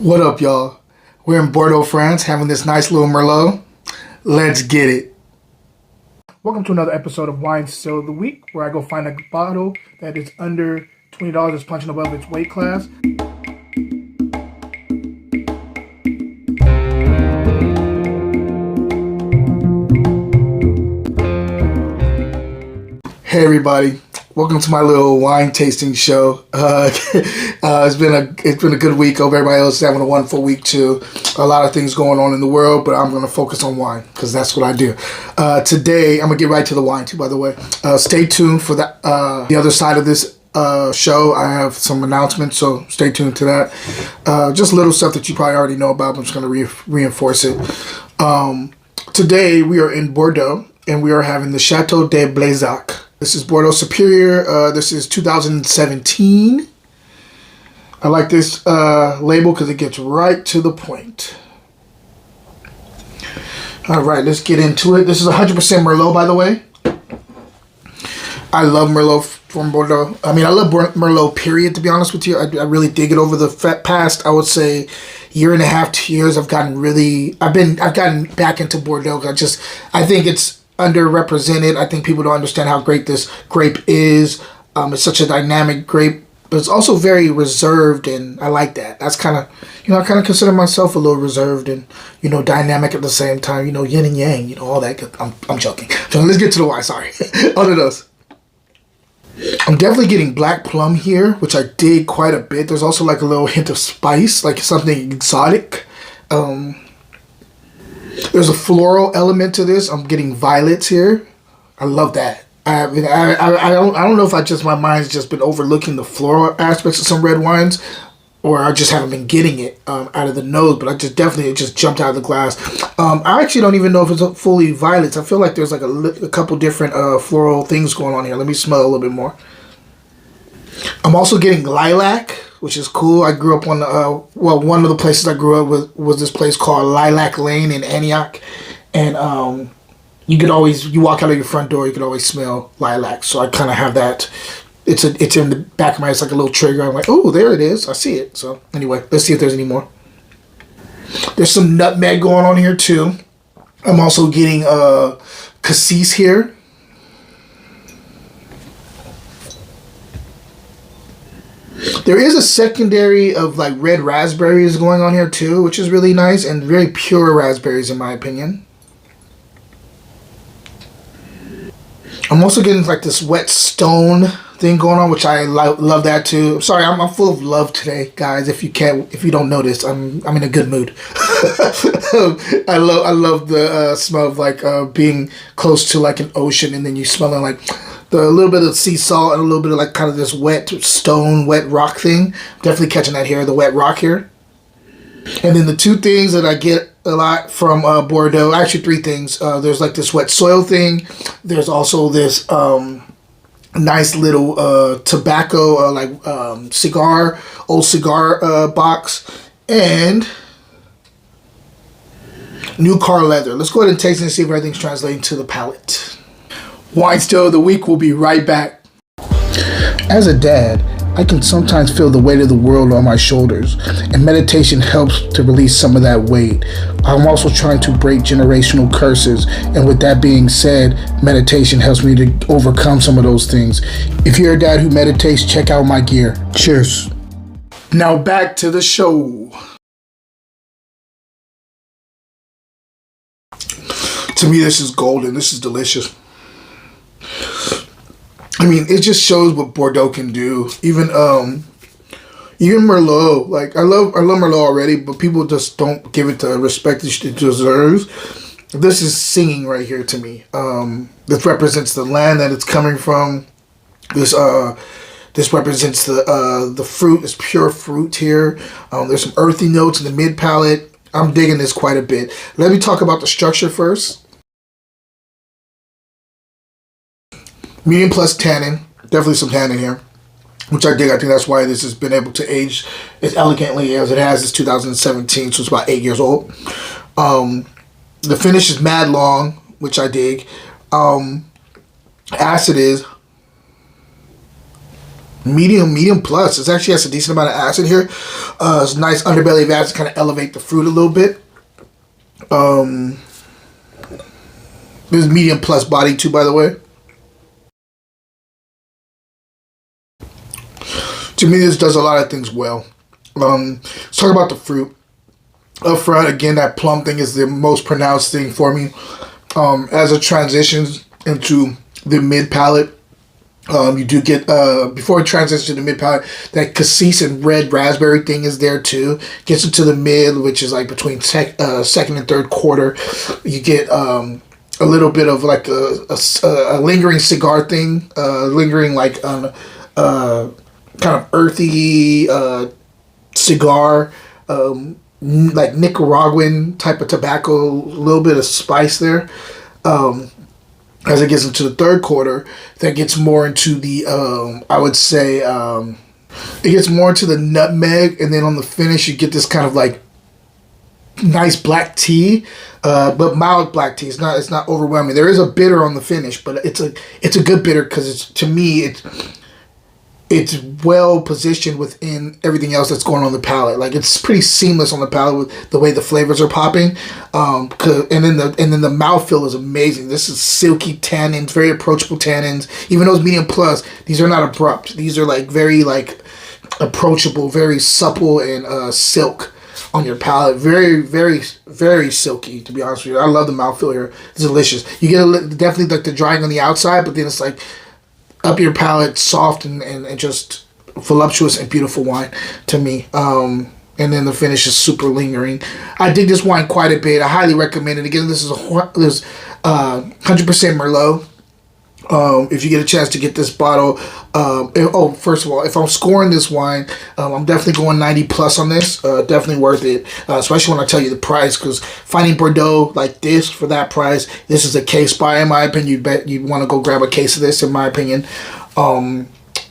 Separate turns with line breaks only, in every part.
What up, y'all? We're in Bordeaux, France, having this nice little Merlot. Let's get it. Welcome to another episode of Wine Still of the Week, where I go find a bottle that is under $20, is punching above its weight class. Hey everybody, welcome to my little wine tasting show. It's been a good week. Hope everybody else is having a wonderful week too. A lot of things going on in the world, but I'm going to focus on wine because that's what I do. Today, I'm going to get right to the wine too, by the way. Stay tuned for the other side of this show. I have some announcements, so stay tuned to that. Just little stuff that you probably already know about, but I'm just going to reinforce it. Today, we are in Bordeaux, and we are having the Chateau De Bleyzac. This is Bordeaux Superior. This is 2017. I like this label because it gets right to the point. All right, let's get into it. This is 100% Merlot, by the way. I love Merlot from Bordeaux. I mean, I love Merlot, period, to be honest with you. I really dig it over the past, I would say, year and a half, 2 years. I've gotten back into Bordeaux. I think it's underrepresented. I think people don't understand how great this grape is. It's such a dynamic grape, but it's also very reserved, and I like that. That's kind of, I kind of consider myself a little reserved and, dynamic at the same time, yin and yang, all that good. I'm joking. So let's get to the wine, sorry. Other those. I'm definitely getting black plum here, which I dig quite a bit. There's also like a little hint of spice, like something exotic. There's a floral element to this. I'm getting violets here. I love that. I don't know if my mind's just been overlooking the floral aspects of some red wines, or I just haven't been getting it out of the nose. But it just jumped out of the glass. I actually don't even know if it's fully violets. I feel like there's like a couple different floral things going on here. Let me smell a little bit more. I'm also getting lilac, which is cool. I grew up on one of the places I grew up with was this place called Lilac Lane in Antioch, and you walk out of your front door, you could always smell lilac. So I kind of have that. It's in the back of my head. It's like a little trigger. I'm like, oh, there it is. I see it. So anyway, let's see if there's any more. There's some nutmeg going on here too. I'm also getting cassis here. There is a secondary of like red raspberries going on here too, which is really nice, and very pure raspberries in my opinion. I'm also getting like this wet stone thing going on, which I love that too. Sorry, I'm full of love today, guys. If you don't notice, I'm in a good mood. I love the smell of like being close to like an ocean, and then you smelling like a little bit of sea salt and a little bit of like kind of this wet stone, wet rock thing. Definitely catching that here, the wet rock here. And then the two things that I get a lot from Bordeaux, actually three things. There's like this wet soil thing. There's also this nice little tobacco, old cigar box. And new car leather. Let's go ahead and taste it and see if everything's translating to the palate. Wine Still of the Week will be right back. As a dad, I can sometimes feel the weight of the world on my shoulders, and meditation helps to release some of that weight. I'm also trying to break generational curses, and with that being said, meditation helps me to overcome some of those things. If you're a dad who meditates, check out my gear. Cheers. Now back to the show. To me, this is golden. This is delicious. I mean, it just shows what Bordeaux can do. Even Merlot. Like I love Merlot already, but people just don't give it the respect it deserves. This is singing right here to me. This represents the land that it's coming from. This represents the fruit. It's pure fruit here. There's some earthy notes in the mid palate. I'm digging this quite a bit. Let me talk about the structure first. Medium plus tannin. Definitely some tannin here, which I dig. I think that's why this has been able to age as elegantly as it has. It's 2017, so it's about 8 years old. The finish is mad long, which I dig. Acid is Medium plus. It actually has a decent amount of acid here. It's a nice underbelly of acid, kind of elevate the fruit a little bit. This is medium plus body too, by the way. To me, this does a lot of things well. Let's talk about the fruit. Up front, again, that plum thing is the most pronounced thing for me. As it transitions into the mid palate, you do get, before it transitions to the mid palate, that cassis and red raspberry thing is there too. Gets into the mid, which is like between second and third quarter. You get a little bit of like a lingering cigar thing, lingering like kind of earthy cigar, like Nicaraguan type of tobacco, a little bit of spice there. As it gets into the third quarter, that gets more into the, I would say, it gets more into the nutmeg, and then on the finish, you get this kind of like nice black tea, but mild black tea. It's not overwhelming. There is a bitter on the finish, but it's a good bitter because to me it's well positioned within everything else that's going on the palate. Like it's pretty seamless on the palate with the way the flavors are popping. And then the mouthfeel is amazing. This is silky tannins, very approachable tannins. Even those medium plus, these are not abrupt. These are like very like approachable, very supple and silk on your palate. Very, very, very silky, to be honest with you. I love the mouthfeel here. It's delicious. You get definitely like the drying on the outside, but then it's like up your palate, soft and just voluptuous and beautiful wine to me. And then the finish is super lingering. I dig this wine quite a bit. I highly recommend it. Again, this is 100% Merlot. If you get a chance to get this bottle, first of all, if I'm scoring this wine, I'm definitely going 90 plus on this. Definitely worth it, especially when I tell you the price, because finding Bordeaux like this for that price, this is a case buy in my opinion. You'd want to go grab a case of this in my opinion.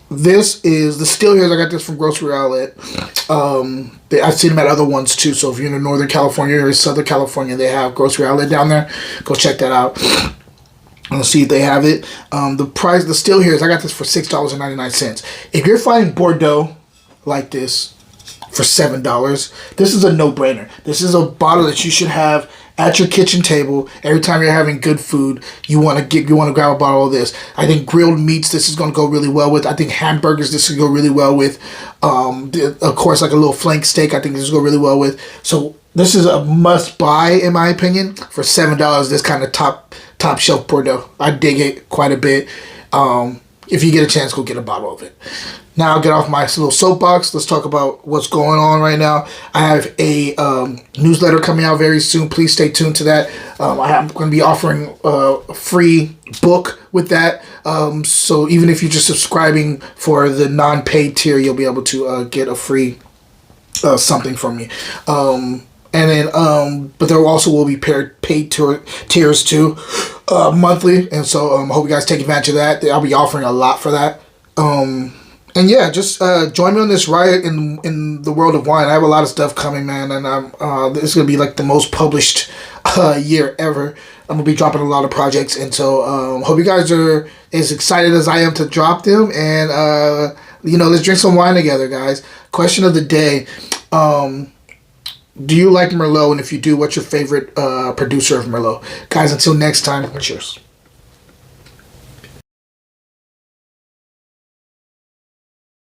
This is the Still Here's. I got this from Grocery Outlet. I've seen them at other ones too, so if you're in Northern California or Southern California, they have Grocery Outlet down there. Go check that out. Let's see if they have it. The price, the Still Here's, I got this for $6.99. If you're finding Bordeaux like this for $7, this is a no-brainer. This is a bottle that you should have at your kitchen table every time you're having good food. You want to grab a bottle of this. I think grilled meats, this is going to go really well with. I think hamburgers, this will go really well with. Of course, like a little flank steak, I think this will go really well with. So this is a must-buy, in my opinion, for $7. This kind of top shelf Bordeaux. I dig it quite a bit. If you get a chance, go get a bottle of it. Now I'll get off my little soapbox. Let's talk about what's going on right now. I have a newsletter coming out very soon. Please stay tuned to that. I'm going to be offering a free book with that. So even if you're just subscribing for the non-paid tier, you'll be able to get a free something from me. And then, but there also will be paid tiers too, monthly. And so I hope you guys take advantage of that. I'll be offering a lot for that. And yeah, just join me on this ride in the world of wine. I have a lot of stuff coming, man, and this is gonna be like the most published year ever. I'm gonna be dropping a lot of projects, and so hope you guys are as excited as I am to drop them. And let's drink some wine together, guys. Question of the day. Do you like Merlot? And if you do, what's your favorite producer of Merlot? Guys, until next time, cheers.